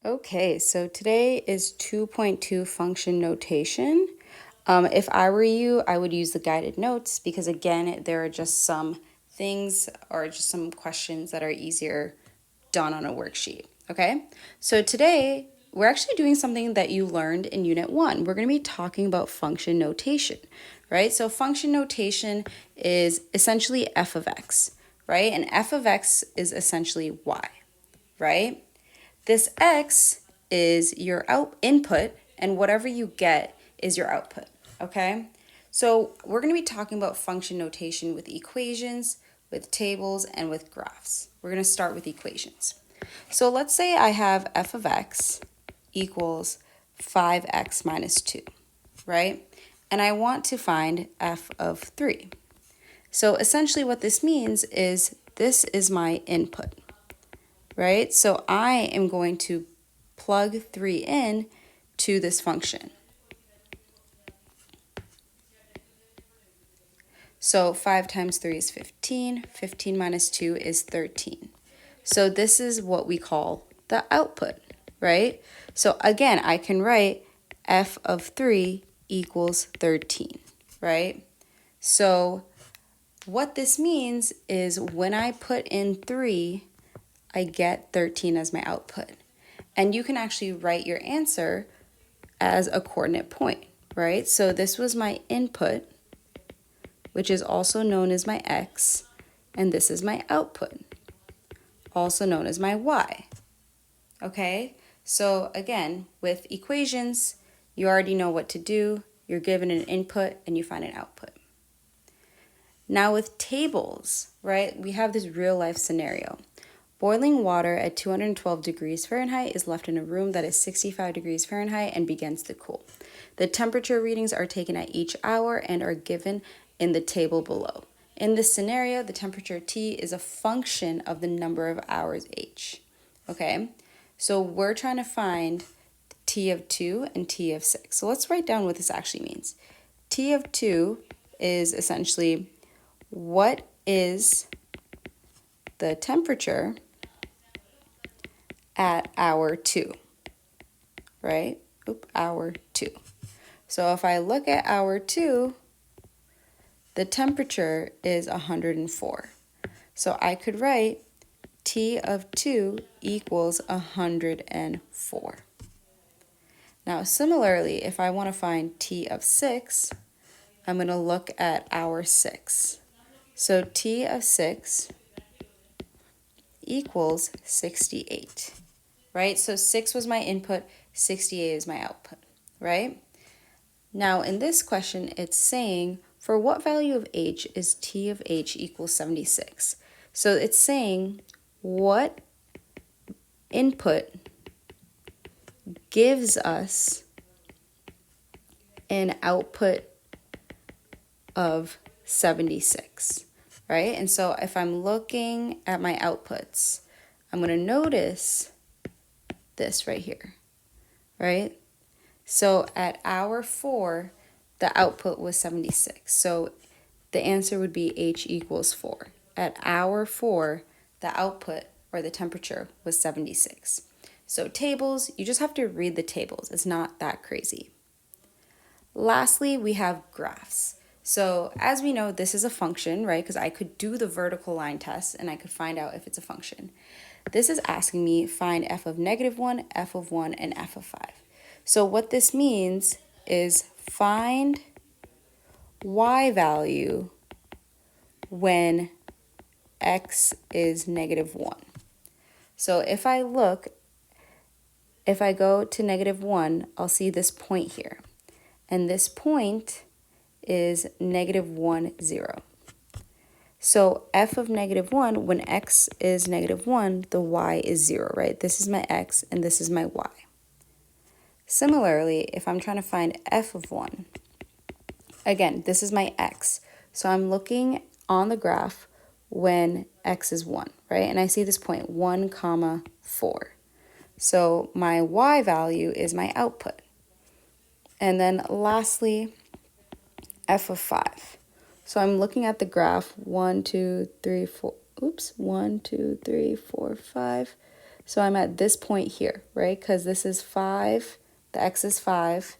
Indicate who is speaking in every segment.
Speaker 1: Okay, so today is 2.2 function notation. If I were you, I would use the guided notes because again, there are just some things or just some questions that are easier done on a worksheet. Okay, so today we're actually doing something that you learned in Unit 1. We're going to be talking about function notation, right? So function notation is essentially f of x, right? And f of x is essentially y, right? This x is your input, and whatever you get is your output, okay? So we're going to be talking about function notation with equations, with tables, and with graphs. We're going to start with equations. So let's say I have f of x equals 5x minus 2, right? And I want to find f of 3. So essentially what this means is this is my input, right? So I am going to plug 3 in to this function. So 5 times 3 is 15. 15 minus 2 is 13. So this is what we call the output, right? So again, I can write f of 3 equals 13, right? So what this means is when I put in 3, I get 13 as my output. And you can actually write your answer as a coordinate point, right? So this was my input, which is also known as my x, and this is my output, also known as my y, okay? So again, with equations, you already know what to do. You're given an input and you find an output. Now with tables, right, we have this real life scenario. Boiling water at 212 degrees Fahrenheit is left in a room that is 65 degrees Fahrenheit and begins to cool. The temperature readings are taken at each hour and are given in the table below. In this scenario, the temperature T is a function of the number of hours H. Okay, so we're trying to find T of 2 and T of 6. So let's write down what this actually means. T of 2 is essentially what is the temperature at hour 2, right? Hour 2. So if I look at hour 2, the temperature is 104. So I could write T of 2 equals 104. Now similarly, if I want to find T of 6, I'm going to look at hour 6. So T of 6 equals 68, right? So 6 was my input, 68 is my output, right? Now in this question, it's saying for what value of h is T of h equals 76? So it's saying what input gives us an output of 76, right? And so if I'm looking at my outputs, I'm going to notice this right here, right? So at hour 4, the output was 76. So the answer would be H equals 4. At hour 4, the output or the temperature was 76. So tables, you just have to read the tables. It's not that crazy. Lastly, we have graphs. So as we know, this is a function, right? Because I could do the vertical line test and I could find out if it's a function. This is asking me find f of -1, f of 1, and f of 5. So what this means is find y value when x is -1. So if I go to -1, I'll see this point here. And this point is -1, 0. So f of -1, when x is -1, the y is 0, right? This is my x and this is my y. Similarly, if I'm trying to find f of 1, again, this is my x. So I'm looking on the graph when x is 1, right? And I see this point 1, 4. So my y value is my output. And then lastly, f of 5. So I'm looking at the graph 1, 2, 3, 4, 5. So I'm at this point here, right? Because this is 5, the x is 5,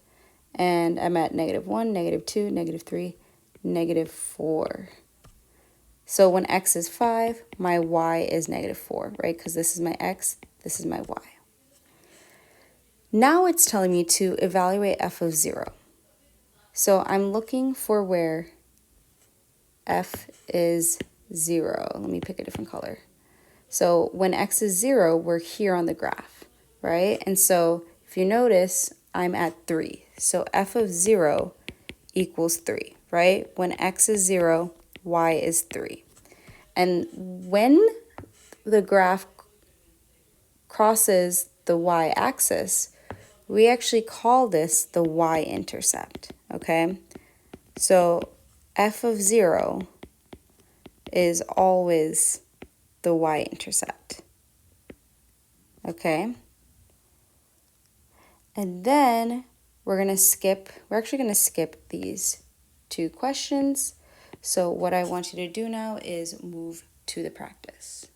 Speaker 1: and I'm at -1, -2, -3, -4. So when x is 5, my y is -4, right? Because this is my x, this is my y. Now it's telling me to evaluate f of 0. So I'm looking for where f is 0. Let me pick a different color. So when x is 0, we're here on the graph, right? And so if you notice, I'm at 3. So f of 0 equals 3, right? When x is 0, y is 3. And when the graph crosses the y-axis, we actually call this the y-intercept, okay? So f of 0 is always the y-intercept, okay? And then we're actually going to skip these 2 questions. So what I want you to do now is move to the practice.